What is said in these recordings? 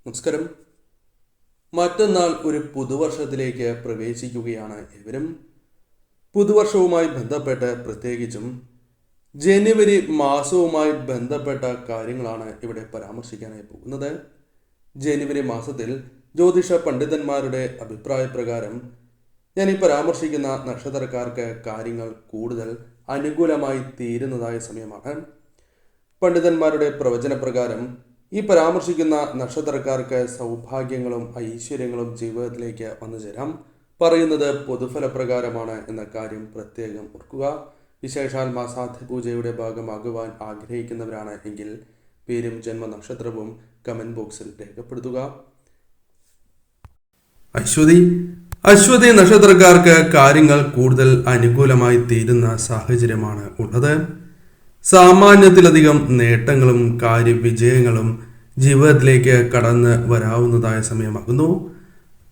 നമസ്കാരം. മറ്റന്നാൾ ഒരു പുതുവർഷത്തിലേക്ക് പ്രവേശിക്കുകയാണ് ഇവരും. പുതുവർഷവുമായി ബന്ധപ്പെട്ട് പ്രത്യേകിച്ചും ജനുവരി മാസവുമായി ബന്ധപ്പെട്ട കാര്യങ്ങളാണ് ഇവിടെ പരാമർശിക്കാനായി പോകുന്നത്. ജനുവരി മാസത്തിൽ ജ്യോതിഷ പണ്ഡിതന്മാരുടെ അഭിപ്രായ പ്രകാരം ഞാൻ ഈ പരാമർശിക്കുന്ന നക്ഷത്രക്കാർക്ക് കാര്യങ്ങൾ കൂടുതൽ അനുകൂലമായി തീരുന്നതായ സമയമാണ്. പണ്ഡിതന്മാരുടെ പ്രവചനപ്രകാരം ഈ പരാമർശിക്കുന്ന നക്ഷത്രക്കാർക്ക് സൗഭാഗ്യങ്ങളും ഐശ്വര്യങ്ങളും ജീവിതത്തിലേക്ക് വന്നു ചേരാം. പറയുന്നത് പൊതുഫലപ്രകാരമാണ് എന്ന കാര്യം പ്രത്യേകം ഓർക്കുക. വിശേഷാൽ മാസാധ്യ പൂജയുടെ ഭാഗമാകുവാൻ ആഗ്രഹിക്കുന്നവരാണ് എങ്കിൽ പേരും ജന്മനക്ഷത്രവും കമന്റ് ബോക്സിൽ രേഖപ്പെടുത്തുക. അശ്വതി നക്ഷത്രക്കാർക്ക് കാര്യങ്ങൾ കൂടുതൽ അനുകൂലമായി തീരുന്ന സാഹചര്യമാണ് ഉള്ളത്. സാമാന്യത്തിലധികം നേട്ടങ്ങളും കാര്യവിജയങ്ങളും ജീവിതത്തിലേക്ക് കടന്ന് വരാവുന്നതായ സമയമാകുന്നു.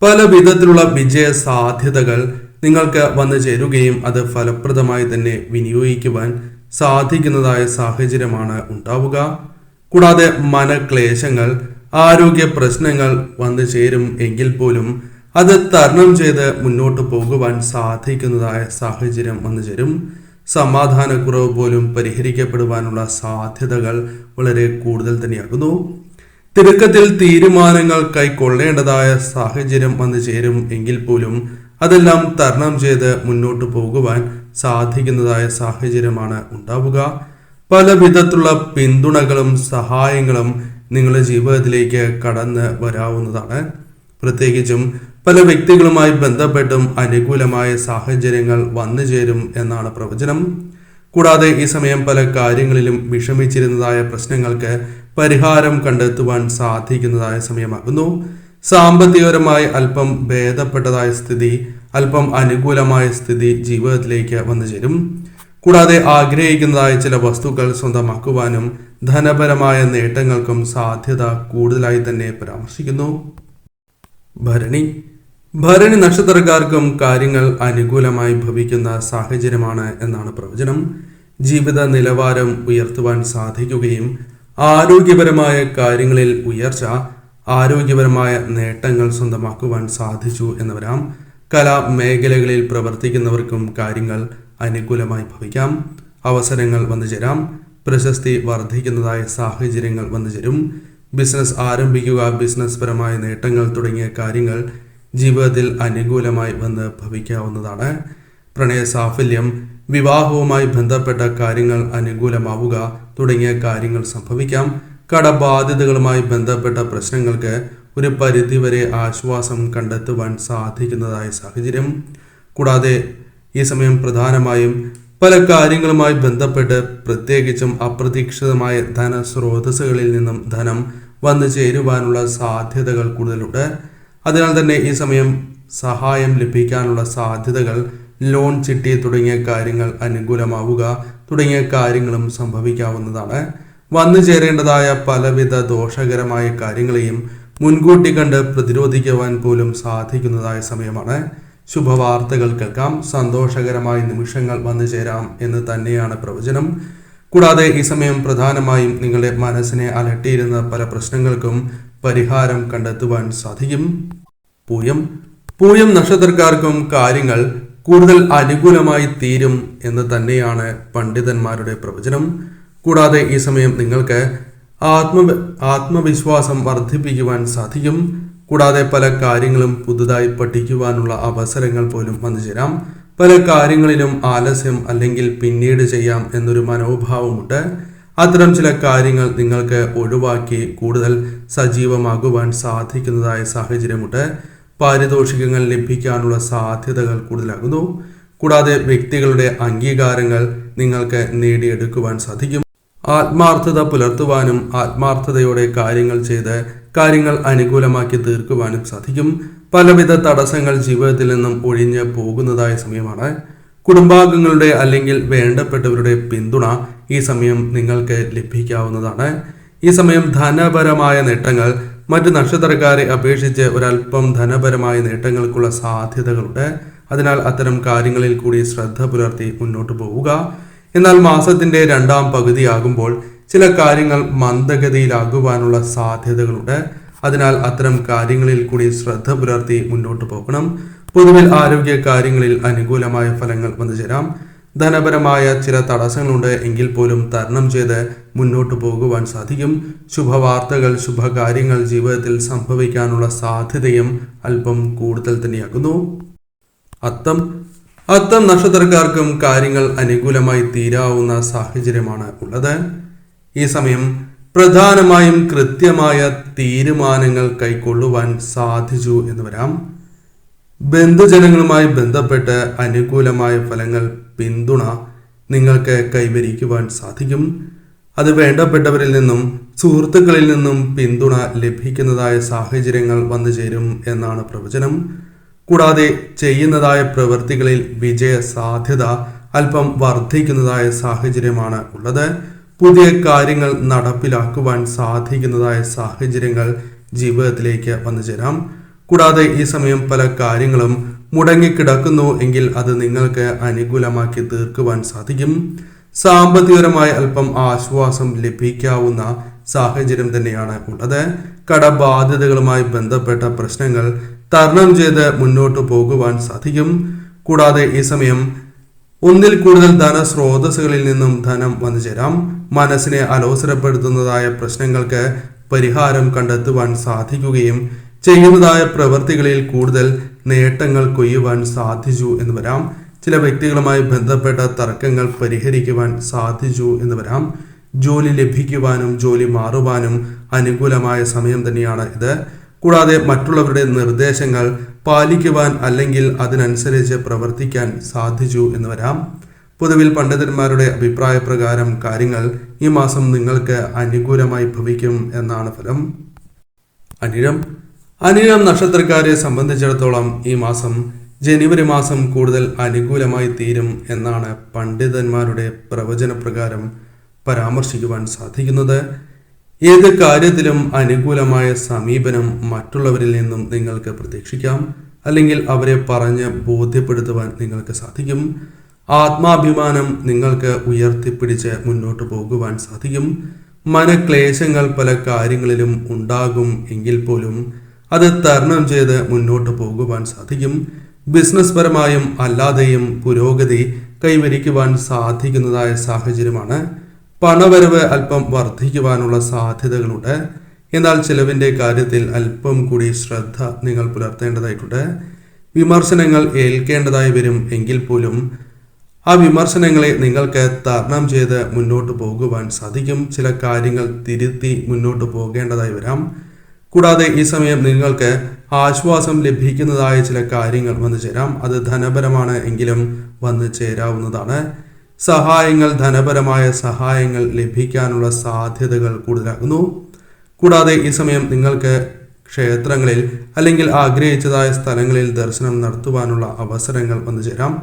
പല വിധത്തിലുള്ള വിജയ സാധ്യതകൾ നിങ്ങൾക്ക് വന്നു ചേരുകയും അത് ഫലപ്രദമായി തന്നെ വിനിയോഗിക്കുവാൻ സാധിക്കുന്നതായ സാഹചര്യമാണ് ഉണ്ടാവുക. കൂടാതെ മനക്ലേശങ്ങൾ, ആരോഗ്യ പ്രശ്നങ്ങൾ വന്നു ചേരും എങ്കിൽ പോലും അത് തരണം ചെയ്ത് മുന്നോട്ട് പോകുവാൻ സാധിക്കുന്നതായ സാഹചര്യം വന്നു ചേരും. സമാധാനക്കുറവ് പോലും പരിഹരിക്കപ്പെടുവാനുള്ള സാധ്യതകൾ വളരെ കൂടുതൽ തന്നെയാകുന്നു. തിടുക്കത്തിൽ തീരുമാനങ്ങൾ കൈക്കൊള്ളേണ്ടതായ സാഹചര്യം വന്നു ചേരും എങ്കിൽ പോലും അതെല്ലാം തരണം ചെയ്ത് മുന്നോട്ട് പോകുവാൻ സാധിക്കുന്നതായ സാഹചര്യമാണ് ഉണ്ടാവുക. പല വിധത്തിലുള്ള പിന്തുണകളും സഹായങ്ങളും നിങ്ങളുടെ ജീവിതത്തിലേക്ക് കടന്ന് വരാവുന്നതാണ്. പ്രത്യേകിച്ചും പല വ്യക്തികളുമായി ബന്ധപ്പെട്ടും അനുകൂലമായ സാഹചര്യങ്ങൾ വന്നു ചേരും എന്നാണ് പ്രവചനം. കൂടാതെ ഈ സമയം പല കാര്യങ്ങളിലും വിഷമിച്ചിരുന്നതായ പ്രശ്നങ്ങൾക്ക് പരിഹാരം കണ്ടെത്തുവാൻ സാധിക്കുന്നതായ സമയമാകുന്നു. സാമ്പത്തികപരമായി അല്പം ഭേദപ്പെട്ടതായ സ്ഥിതി, അല്പം അനുകൂലമായ സ്ഥിതി ജീവിതത്തിലേക്ക് വന്നു ചേരും. കൂടാതെ ആഗ്രഹിക്കുന്നതായ ചില വസ്തുക്കൾ സ്വന്തമാക്കുവാനും ധനപരമായ നേട്ടങ്ങൾക്കും സാധ്യത കൂടുതലായി തന്നെ പരാമർശിക്കുന്നു. ഭരണി നക്ഷത്രക്കാർക്കും കാര്യങ്ങൾ അനുകൂലമായി ഭവിക്കുന്ന സാഹചര്യമാണ് എന്നാണ് പ്രവചനം. ജീവിത നിലവാരം ഉയർത്തുവാൻ സാധിക്കുകയും ആരോഗ്യപരമായ കാര്യങ്ങളിൽ ഉയർച്ച, ആരോഗ്യപരമായ നേട്ടങ്ങൾ സ്വന്തമാക്കുവാൻ സാധിച്ചു എന്ന് വരാം. കലാ മേഖലകളിൽ പ്രവർത്തിക്കുന്നവർക്കും കാര്യങ്ങൾ അനുകൂലമായി ഭവിക്കാം. അവസരങ്ങൾ വന്നു ചേരാം. പ്രശസ്തി വർദ്ധിക്കുന്നതായ സാഹചര്യങ്ങൾ വന്നു ചേരും. ബിസിനസ് ആരംഭിക്കുക, ബിസിനസ് പരമായ നേട്ടങ്ങൾ തുടങ്ങിയ കാര്യങ്ങൾ ജീവിതത്തിൽ അനുകൂലമായി വന്ന് ഭവിക്കാവുന്നതാണ്. പ്രണയ സാഫല്യം, വിവാഹവുമായി ബന്ധപ്പെട്ട കാര്യങ്ങൾ അനുകൂലമാവുക തുടങ്ങിയ കാര്യങ്ങൾ സംഭവിക്കാം. കടബാധ്യതകളുമായി ബന്ധപ്പെട്ട പ്രശ്നങ്ങൾക്ക് ഒരു പരിധിവരെ ആശ്വാസം കണ്ടെത്തുവാൻ സാധിക്കുന്നതായ സാഹചര്യം. കൂടാതെ ഈ സമയം പ്രധാനമായും പല കാര്യങ്ങളുമായി ബന്ധപ്പെട്ട് പ്രത്യേകിച്ചും അപ്രതീക്ഷിതമായ ധനസ്രോതസ്സുകളിൽ നിന്നും ധനം വന്നു ചേരുവാനുള്ള സാധ്യതകൾ കൂടുതലുണ്ട്. അതിനാൽ തന്നെ ഈ സമയം സഹായം ലഭിക്കാനുള്ള സാധ്യതകൾ, ലോൺ ചിട്ടി തുടങ്ങിയ കാര്യങ്ങൾ അനുകൂലമാവുക തുടങ്ങിയ കാര്യങ്ങളും സംഭവിക്കാവുന്നതാണ്. വന്നു ചേരേണ്ടതായ പലവിധ ദോഷകരമായ കാര്യങ്ങളെയും മുൻകൂട്ടി കണ്ട് പ്രതിരോധിക്കുവാൻ പോലും സാധിക്കുന്നതായ സമയമാണ്. ശുഭവാർത്തകൾ കേൾക്കാം, സന്തോഷകരമായ നിമിഷങ്ങൾ വന്നു ചേരാം എന്ന് തന്നെയാണ് പ്രവചനം. കൂടാതെ ഈ സമയം പ്രധാനമായും നിങ്ങളുടെ മനസ്സിനെ അലട്ടിയിരുന്ന പല പ്രശ്നങ്ങൾക്കും പരിഹാരം കണ്ടെത്തുവാൻ സാധിക്കും. പൂയം നക്ഷത്രക്കാർക്കും കാര്യങ്ങൾ കൂടുതൽ അനുകൂലമായി തീരും എന്ന് തന്നെയാണ് പണ്ഡിതന്മാരുടെ പ്രവചനം. കൂടാതെ ഈ സമയം നിങ്ങൾക്ക് ആത്മവിശ്വാസം വർദ്ധിപ്പിക്കുവാൻ സാധിക്കും. കൂടാതെ പല കാര്യങ്ങളും പുതുതായി പഠിക്കുവാനുള്ള അവസരങ്ങൾ പോലും വന്നു ചേരാം. പല കാര്യങ്ങളിലും ആലസ്യം അല്ലെങ്കിൽ പിന്നീട് ചെയ്യാം എന്നൊരു മനോഭാവമുണ്ട്. അത്തരം ചില കാര്യങ്ങൾ നിങ്ങൾക്ക് ഒഴിവാക്കി കൂടുതൽ സജീവമാകുവാൻ സാധിക്കുന്നതായ സാഹചര്യമുണ്ട്. പാരിതോഷികങ്ങൾ ലഭിക്കാനുള്ള സാധ്യതകൾ കൂടുതലാകുന്നു. കൂടാതെ വ്യക്തികളുടെ അംഗീകാരങ്ങൾ നിങ്ങൾക്ക് നേടിയെടുക്കുവാൻ സാധിക്കും. ആത്മാർത്ഥത പുലർത്തുവാനും ആത്മാർത്ഥതയോടെ കാര്യങ്ങൾ ചെയ്ത് കാര്യങ്ങൾ അനുകൂലമാക്കി തീർക്കുവാനും സാധിക്കും. പലവിധ തടസ്സങ്ങൾ ജീവിതത്തിൽ നിന്നും ഒഴിഞ്ഞ് പോകുന്നതായ സമയമാണ്. കുടുംബാംഗങ്ങളുടെ അല്ലെങ്കിൽ വേണ്ടപ്പെട്ടവരുടെ പിന്തുണ ഈ സമയം നിങ്ങൾക്ക് ലഭിക്കാവുന്നതാണ്. ഈ സമയം ധനപരമായ നേട്ടങ്ങൾ, മറ്റ് നക്ഷത്രക്കാരെ അപേക്ഷിച്ച് ഒരല്പം ധനപരമായ നേട്ടങ്ങൾക്കുള്ള സാധ്യതകളുണ്ട്. അതിനാൽ അത്തരം കാര്യങ്ങളിൽ കൂടി ശ്രദ്ധ പുലർത്തി മുന്നോട്ട് പോവുക. എന്നാൽ മാസത്തിന്റെ രണ്ടാം പകുതിയാകുമ്പോൾ ചില കാര്യങ്ങൾ മന്ദഗതിയിലാകുവാനുള്ള സാധ്യതകളുണ്ട്. അതിനാൽ അത്തരം കാര്യങ്ങളിൽ കൂടി ശ്രദ്ധ പുലർത്തി മുന്നോട്ട് പോകണം. പൊതുവിൽ ആരോഗ്യ കാര്യങ്ങളിൽ അനുകൂലമായ ഫലങ്ങൾ വന്നു ചേരാം. ധനപരമായ ചില തടസ്സങ്ങളുണ്ട് എങ്കിൽ പോലും തരണം ചെയ്ത് മുന്നോട്ട് പോകുവാൻ സാധിക്കും. ശുഭവാർത്തകൾ, ശുഭകാര്യങ്ങൾ ജീവിതത്തിൽ സംഭവിക്കാനുള്ള സാധ്യതയും അല്പം കൂടുതൽ തന്നെയാകുന്നു. അത്തം നക്ഷത്രക്കാർക്കും കാര്യങ്ങൾ അനുകൂലമായി തീരാവുന്ന സാഹചര്യമാണ് ഉള്ളത്. ഈ സമയം പ്രധാനമായും കൃത്യമായ തീരുമാനങ്ങൾ കൈക്കൊള്ളുവാൻ സാധിച്ചു എന്ന് വരാം. ബന്ധുജനങ്ങളുമായി ബന്ധപ്പെട്ട് അനുകൂലമായ ഫലങ്ങൾ, പിന്തുണ നിങ്ങൾക്ക് കൈവരിക്കുവാൻ സാധിക്കും. അത് വേണ്ടപ്പെട്ടവരിൽ നിന്നും സുഹൃത്തുക്കളിൽ നിന്നും പിന്തുണ ലഭിക്കുന്നതായ സാഹചര്യങ്ങൾ വന്നു ചേരും എന്നാണ് പ്രവചനം. കൂടാതെ ചെയ്യുന്നതായ പ്രവൃത്തികളിൽ വിജയ സാധ്യത അല്പം വർദ്ധിക്കുന്നതായ സാഹചര്യമാണ് ഉള്ളത്. പുതിയ കാര്യങ്ങൾ നടപ്പിലാക്കുവാൻ സാധിക്കുന്നതായ സാഹചര്യങ്ങൾ ജീവിതത്തിലേക്ക് വന്നു ചേരാം. കൂടാതെ ഈ സമയം പല കാര്യങ്ങളും മുടങ്ങിക്കിടക്കുന്നു എങ്കിൽ അത് നിങ്ങൾക്ക് അനുകൂലമാക്കി തീർക്കുവാൻ സാധിക്കും. സാമ്പത്തികപരമായി അല്പം ആശ്വാസം ലഭിക്കാവുന്ന സാഹചര്യം തന്നെയാണ് ഉള്ളത്. കടബാധ്യതകളുമായി ബന്ധപ്പെട്ട പ്രശ്നങ്ങൾ തരണം ചെയ്ത് മുന്നോട്ട് പോകുവാൻ സാധിക്കും. കൂടാതെ ഈ സമയം ഒന്നിൽ കൂടുതൽ ധനസ്രോതസ്സുകളിൽ നിന്നും ധനം വന്നു ചേരാം. മനസ്സിനെ അലോസരപ്പെടുത്തുന്നതായ പ്രശ്നങ്ങൾക്ക് പരിഹാരം കണ്ടെത്തുവാൻ സാധിക്കുകയും ചെയ്യുന്നതായ പ്രവൃത്തികളിൽ കൂടുതൽ നേട്ടങ്ങൾ കൊയ്യുവാൻ സാധിച്ചു എന്ന് വരാം. ചില വ്യക്തികളുമായി ബന്ധപ്പെട്ട തർക്കങ്ങൾ പരിഹരിക്കുവാൻ സാധിച്ചു എന്ന് വരാം. ജോലി ലഭിക്കുവാനും ജോലി മാറുവാനും അനുകൂലമായ സമയം തന്നെയാണ് ഇത്. കൂടാതെ മറ്റുള്ളവരുടെ നിർദ്ദേശങ്ങൾ പാലിക്കുവാൻ അല്ലെങ്കിൽ അതിനനുസരിച്ച് പ്രവർത്തിക്കാൻ സാധിച്ചു എന്ന് വരാം. പൊതുവിൽ പണ്ഡിതന്മാരുടെ അഭിപ്രായ പ്രകാരം കാര്യങ്ങൾ ഈ മാസം നിങ്ങൾക്ക് അനുകൂലമായി ഭവിക്കും എന്നാണ് ഫലം. അനിഴം നക്ഷത്രക്കാരെ സംബന്ധിച്ചിടത്തോളം ഈ മാസം ജനുവരി മാസം കൂടുതൽ അനുകൂലമായി തീരും എന്നാണ് പണ്ഡിതന്മാരുടെ പ്രവചനപ്രകാരം പരാമർശിക്കുവാൻ സാധിക്കുന്നത്. ഏത് കാര്യത്തിലും അനുകൂലമായ സമീപനം മറ്റുള്ളവരിൽ നിന്നും നിങ്ങൾക്ക് പ്രതീക്ഷിക്കാം, അല്ലെങ്കിൽ അവരെ പറഞ്ഞ് ബോധ്യപ്പെടുത്തുവാൻ നിങ്ങൾക്ക് സാധിക്കും. ആത്മാഭിമാനം നിങ്ങൾക്ക് ഉയർത്തിപ്പിടിച്ച് മുന്നോട്ട് പോകുവാൻ സാധിക്കും. മനക്ലേശങ്ങൾ പല കാര്യങ്ങളിലും ഉണ്ടാകും എങ്കിൽ പോലും അത് തരണം ചെയ്ത് മുന്നോട്ട് പോകുവാൻ സാധിക്കും. ബിസിനസ് പരമായും അല്ലാതെയും പുരോഗതി കൈവരിക്കുവാൻ സാധിക്കുന്നതായ സാഹചര്യമാണ്. പണവരവ് അല്പം വർദ്ധിക്കുവാനുള്ള സാധ്യതകളുണ്ട്. എന്നാൽ ചിലവിൻ്റെ കാര്യത്തിൽ അല്പം കൂടി ശ്രദ്ധ നിങ്ങൾ പുലർത്തേണ്ടതായിട്ടുണ്ട്. വിമർശനങ്ങൾ ഏൽക്കേണ്ടതായി വരും എങ്കിൽ പോലും ആ വിമർശനങ്ങളെ നിങ്ങൾക്ക് തരണം ചെയ്ത് മുന്നോട്ട് പോകുവാൻ സാധിക്കും. ചില കാര്യങ്ങൾ തിരുത്തി മുന്നോട്ട് പോകേണ്ടതായി വരാം. കൂടാതെ ഈ സമയം നിങ്ങൾക്ക് ആശ്വാസം ലഭിക്കുന്നതായ ചില കാര്യങ്ങൾ വന്നു ചേരാം. അത് ധനപരമാണ് എങ്കിലും വന്നു ചേരാവുന്നതാണ്. സഹായങ്ങൾ, ധനപരമായ സഹായങ്ങൾ ലഭിക്കാനുള്ള സാധ്യതകൾ കൂടുതലാകുന്നു. കൂടാതെ ഈ സമയം നിങ്ങൾക്ക് ക്ഷേത്രങ്ങളിൽ അല്ലെങ്കിൽ ആഗ്രഹിച്ചതായ സ്ഥലങ്ങളിൽ ദർശനം നടത്തുവാനുള്ള അവസരങ്ങൾ വന്നു ചേരാം.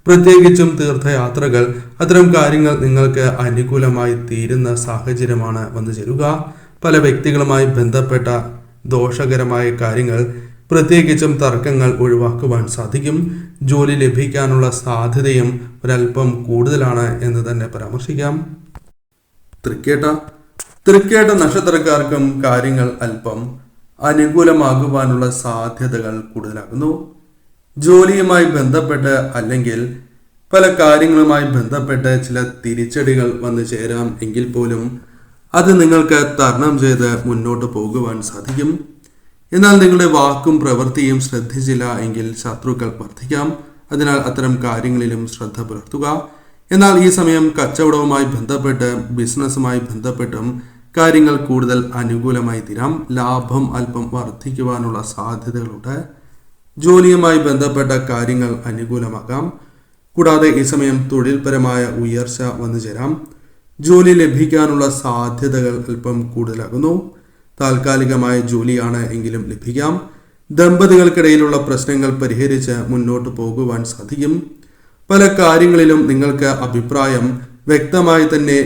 പ്രത്യേകിച്ചും തീർത്ഥയാത്രകൾ, അത്തരം കാര്യങ്ങൾ നിങ്ങൾക്ക് അനുകൂലമായി തീരുന്ന സാഹചര്യമാണ് വന്നു ചേരുക. പല വ്യക്തികളുമായി ബന്ധപ്പെട്ട ദോഷകരമായ കാര്യങ്ങൾ, പ്രത്യേകിച്ചും തർക്കങ്ങൾ ഒഴിവാക്കുവാൻ സാധിക്കും. ജോലി ലഭിക്കാനുള്ള സാധ്യതയും ഒരല്പം കൂടുതലാണ് എന്ന് തന്നെ പരാമർശിക്കാം. തൃക്കേട്ട നക്ഷത്രക്കാർക്കും കാര്യങ്ങൾ അല്പം അനുകൂലമാകുവാനുള്ള സാധ്യതകൾ കൂടുതലാകുന്നു. ജോലിയുമായി ബന്ധപ്പെട്ട് അല്ലെങ്കിൽ പല കാര്യങ്ങളുമായി ബന്ധപ്പെട്ട് ചില തിരിച്ചടികൾ വന്നു ചേരാം എങ്കിൽ പോലും അത് നിങ്ങൾക്ക് തരണം ചെയ്ത് മുന്നോട്ട് പോകുവാൻ സാധിക്കും. എന്നാൽ നിങ്ങളുടെ വാക്കും പ്രവൃത്തിയും ശ്രദ്ധിച്ചില്ല എങ്കിൽ ശത്രുക്കൾ വർദ്ധിക്കാം. അതിനാൽ അത്തരം കാര്യങ്ങളിലും ശ്രദ്ധ പുലർത്തുക. എന്നാൽ ഈ സമയം കച്ചവടവുമായി ബന്ധപ്പെട്ട് ബിസിനസ്സുമായി ബന്ധപ്പെട്ടും കാര്യങ്ങൾ കൂടുതൽ അനുകൂലമായി തീരാം. ലാഭം അല്പം വർദ്ധിക്കുവാനുള്ള സാധ്യതകളുണ്ട്. ജോലിയുമായി ബന്ധപ്പെട്ട കാര്യങ്ങൾ അനുകൂലമാകാം. കൂടാതെ ഈ സമയം തൊഴിൽപരമായ ഉയർച്ച വന്നു ചേരാം. ജോലി ലഭിക്കാനുള്ള സാധ്യതകൾ അല്പം കൂടുതലാകുന്നു. താൽക്കാലികമായ ജോലിയാണ് എങ്കിലും ലഭിക്കാം. ദമ്പതികൾക്കിടയിലുള്ള പ്രശ്നങ്ങൾ പരിഹരിച്ച് മുന്നോട്ട് പോകുവാൻ സാധിക്കും. പല കാര്യങ്ങളിലും നിങ്ങൾക്ക് അഭിപ്രായം വ്യക്തമായി തന്നെ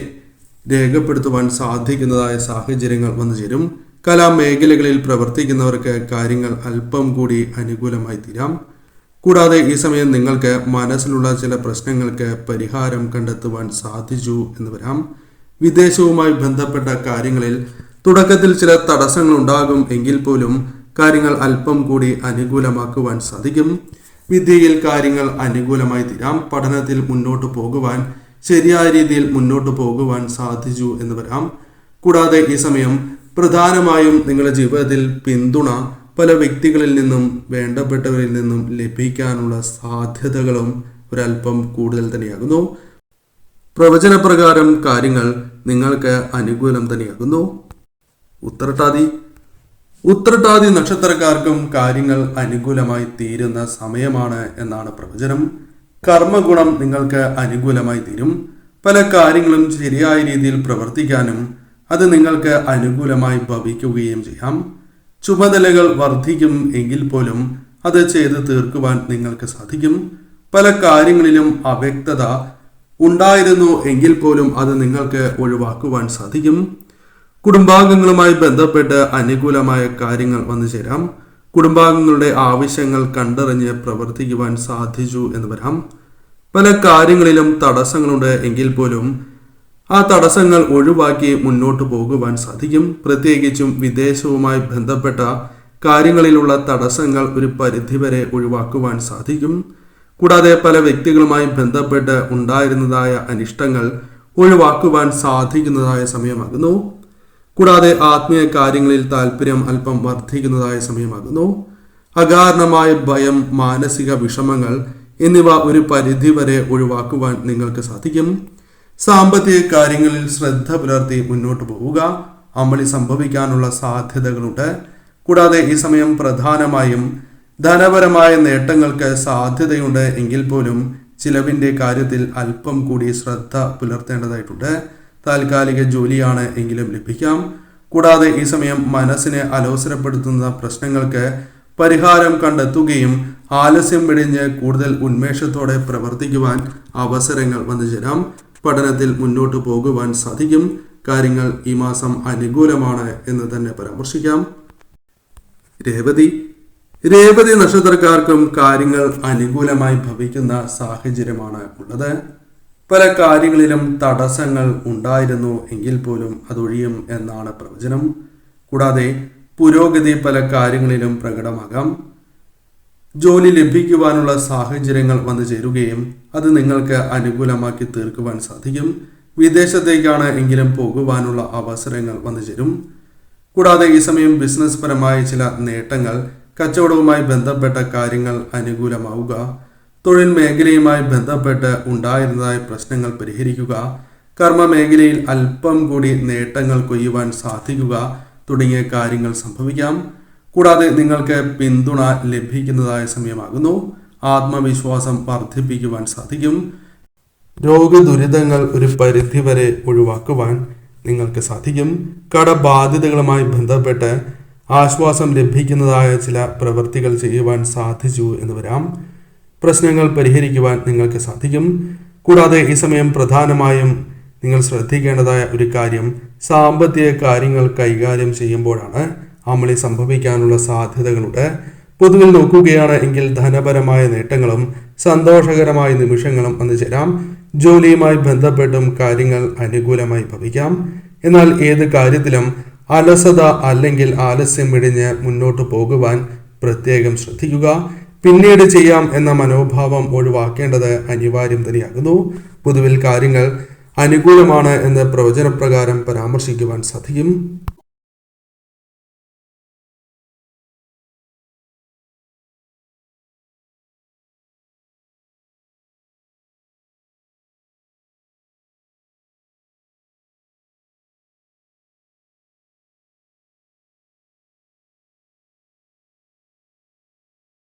രേഖപ്പെടുത്തുവാൻ സാധിക്കുന്നതായ സാഹചര്യങ്ങൾ വന്നു ചേരും. കലാമേഖലകളിൽ പ്രവർത്തിക്കുന്നവർക്ക് കാര്യങ്ങൾ അല്പം കൂടി അനുകൂലമായി തീരാം. കൂടാതെ ഈ സമയം നിങ്ങൾക്ക് മനസ്സിലുള്ള ചില പ്രശ്നങ്ങൾക്ക് പരിഹാരം കണ്ടെത്തുവാൻ സാധിച്ചു എന്ന് വരാം. വിദേശവുമായി ബന്ധപ്പെട്ട കാര്യങ്ങളിൽ തുടക്കത്തിൽ ചില തടസ്സങ്ങൾ ഉണ്ടാകും എങ്കിൽ പോലും കാര്യങ്ങൾ അല്പം കൂടി അനുകൂലമാക്കുവാൻ സാധിക്കും. വിദ്യയിൽ കാര്യങ്ങൾ അനുകൂലമായി തീരാം. പഠനത്തിൽ മുന്നോട്ട് പോകുവാൻ, ശരിയായ രീതിയിൽ മുന്നോട്ട് പോകുവാൻ സാധിച്ചു എന്ന് വരാം. കൂടാതെ ഈ സമയം പ്രധാനമായും നിങ്ങളുടെ ജീവിതത്തിൽ പിന്തുണ പല വ്യക്തികളിൽ നിന്നും, വേണ്ടപ്പെട്ടവരിൽ നിന്നും ലഭിക്കാനുള്ള സാധ്യതകളും ഒരല്പം കൂടുതൽ തന്നെയാകുന്നു. പ്രവചനപ്രകാരം കാര്യങ്ങൾ നിങ്ങൾക്ക് അനുകൂലം തന്നെയാകുന്നു. ഉത്രട്ടാതി നക്ഷത്രക്കാർക്കും കാര്യങ്ങൾ അനുകൂലമായി തീരുന്ന സമയമാണ് എന്നാണ് പ്രവചനം. കർമ്മഗുണം നിങ്ങൾക്ക് അനുകൂലമായി തീരും. പല കാര്യങ്ങളും ശരിയായ രീതിയിൽ പ്രവർത്തിക്കാനും അത് നിങ്ങൾക്ക് അനുകൂലമായി ഭവിക്കുകയും ചെയ്യാം. ചുമതലകൾ വർദ്ധിക്കും എങ്കിൽ പോലും അത് ചെയ്ത് തീർക്കുവാൻ നിങ്ങൾക്ക് സാധിക്കും. പല കാര്യങ്ങളിലും അവ്യക്തത ഉണ്ടായിരുന്നു എങ്കിൽ പോലും അത് നിങ്ങൾക്ക് ഒഴിവാക്കുവാൻ സാധിക്കും. കുടുംബാംഗങ്ങളുമായി ബന്ധപ്പെട്ട് അനുകൂലമായ കാര്യങ്ങൾ വന്നു ചേരാം. കുടുംബാംഗങ്ങളുടെ ആവശ്യങ്ങൾ കണ്ടറിഞ്ഞ് പ്രവർത്തിക്കുവാൻ സാധിച്ചു എന്ന് വരാം. പല കാര്യങ്ങളിലും തടസ്സങ്ങളുണ്ട് എങ്കിൽ പോലും ആ തടസ്സങ്ങൾ ഒഴിവാക്കി മുന്നോട്ട് പോകുവാൻ സാധിക്കും. പ്രത്യേകിച്ചും വിദേശവുമായി ബന്ധപ്പെട്ട കാര്യങ്ങളിലുള്ള തടസ്സങ്ങൾ ഒരു പരിധിവരെ ഒഴിവാക്കുവാൻ സാധിക്കും. കൂടാതെ പല വ്യക്തികളുമായി ബന്ധപ്പെട്ട് ഉണ്ടായിരുന്നതായ അനിഷ്ടങ്ങൾ ഒഴിവാക്കുവാൻ സാധിക്കുന്നതായ സമയമാകുന്നു. കൂടാതെ ആത്മീയ കാര്യങ്ങളിൽ താല്പര്യം അല്പം വർദ്ധിക്കുന്നതായ സമയമാകുന്നു. അകാരണമായ ഭയം, മാനസിക വിഷമങ്ങൾ എന്നിവ ഒരു പരിധിവരെ ഒഴിവാക്കുവാൻ നിങ്ങൾക്ക് സാധിക്കും. സാമ്പത്തിക കാര്യങ്ങളിൽ ശ്രദ്ധ പുലർത്തി മുന്നോട്ട് പോവുക. അമളി സംഭവിക്കാനുള്ള സാധ്യതകളുണ്ട്. കൂടാതെ ഈ സമയം പ്രധാനമായും ധനപരമായ നേട്ടങ്ങൾക്ക് സാധ്യതയുണ്ട് എങ്കിൽ പോലും ചിലവിൻ്റെ കാര്യത്തിൽ അല്പം കൂടി ശ്രദ്ധ പുലർത്തേണ്ടതായിട്ടുണ്ട്. താൽക്കാലിക ജോലിയാണ് എങ്കിലും ലഭിക്കാം. കൂടാതെ ഈ സമയം മനസ്സിനെ അലോസരപ്പെടുത്തുന്ന പ്രശ്നങ്ങൾക്ക് പരിഹാരം കണ്ടെത്തുകയും ആലസ്യം വെടിഞ്ഞ് കൂടുതൽ ഉന്മേഷത്തോടെ പ്രവർത്തിക്കുവാൻ അവസരങ്ങൾ വന്നു ചേരാം. പഠനത്തിൽ മുന്നോട്ട് പോകുവാൻ സാധിക്കും. കാര്യങ്ങൾ ഈ മാസം അനുകൂലമാണ് എന്ന് തന്നെ പരാമർശിക്കാം. രേവതി നക്ഷത്രക്കാർക്കും കാര്യങ്ങൾ അനുകൂലമായി ഭവിക്കുന്ന സാഹചര്യമാണ് ഉള്ളത്. പല കാര്യങ്ങളിലും തടസ്സങ്ങൾ ഉണ്ടായിരുന്നു എങ്കിൽ പോലും അതൊഴിയും എന്നാണ് പ്രവചനം. കൂടാതെ പുരോഗതി പല കാര്യങ്ങളിലും പ്രകടമാകാം. ജോലി ലഭിക്കുവാനുള്ള സാഹചര്യങ്ങൾ വന്നു ചേരുകയും അത് നിങ്ങൾക്ക് അനുകൂലമാക്കി തീർക്കുവാൻ സാധിക്കും. വിദേശത്തേക്കാണ് എങ്കിലും പോകുവാനുള്ള അവസരങ്ങൾ വന്നു ചേരും. കൂടാതെ ഈ സമയം ബിസിനസ് പരമായ ചില നേട്ടങ്ങൾ, കച്ചവടവുമായി ബന്ധപ്പെട്ട കാര്യങ്ങൾ അനുകൂലമാവുക, തൊഴിൽ മേഖലയുമായി ബന്ധപ്പെട്ട് ഉണ്ടായിരുന്നതായ പ്രശ്നങ്ങൾ പരിഹരിക്കുക, കർമ്മ മേഖലയിൽ അല്പം കൂടി നേട്ടങ്ങൾ കൊയ്യുവാൻ സാധിക്കുക തുടങ്ങിയ കാര്യങ്ങൾ സംഭവിക്കാം. കൂടാതെ നിങ്ങൾക്ക് പിന്തുണ ലഭിക്കുന്നതായ സമയമാകുന്നു. ആത്മവിശ്വാസം വർദ്ധിപ്പിക്കുവാൻ സാധിക്കും. രോഗദുരിതങ്ങൾ ഒരു പരിധിവരെ ഒഴിവാക്കുവാൻ നിങ്ങൾക്ക് സാധിക്കും. കടബാധ്യതകളുമായി ബന്ധപ്പെട്ട് ആശ്വാസം ലഭിക്കുന്നതായ ചില പ്രവൃത്തികൾ ചെയ്യുവാൻ സാധിച്ചു എന്ന് വരാം. പ്രശ്നങ്ങൾ പരിഹരിക്കുവാൻ നിങ്ങൾക്ക് സാധിക്കും. കൂടാതെ ഈ സമയം പ്രധാനമായും നിങ്ങൾ ശ്രദ്ധിക്കേണ്ടതായ ഒരു കാര്യം, സാമ്പത്തിക കാര്യങ്ങൾ കൈകാര്യം ചെയ്യുമ്പോഴാണ് അമളി സംഭവിക്കാനുള്ള സാധ്യതകളുണ്ട്. പൊതുവിൽ നോക്കുകയാണ് എങ്കിൽ ധനപരമായ നേട്ടങ്ങളും സന്തോഷകരമായ നിമിഷങ്ങളും വന്നു ചേരാം. ജോലിയുമായി ബന്ധപ്പെട്ടും കാര്യങ്ങൾ അനുകൂലമായി ഭവിക്കാം. എന്നാൽ ഏത് കാര്യത്തിലും അലസത അല്ലെങ്കിൽ ആലസ്യം വെടിഞ്ഞ് മുന്നോട്ട് പോകുവാൻ പ്രത്യേകം ശ്രദ്ധിക്കുക. പിന്നീട് ചെയ്യാം എന്ന മനോഭാവം ഒഴിവാക്കേണ്ടത് അനിവാര്യം തന്നെയാകുന്നു. പൊതുവിൽ കാര്യങ്ങൾ അനുകൂലമാണ് എന്ന് പ്രവചനപ്രകാരം പരാമർശിക്കുവാൻ സാധിക്കും.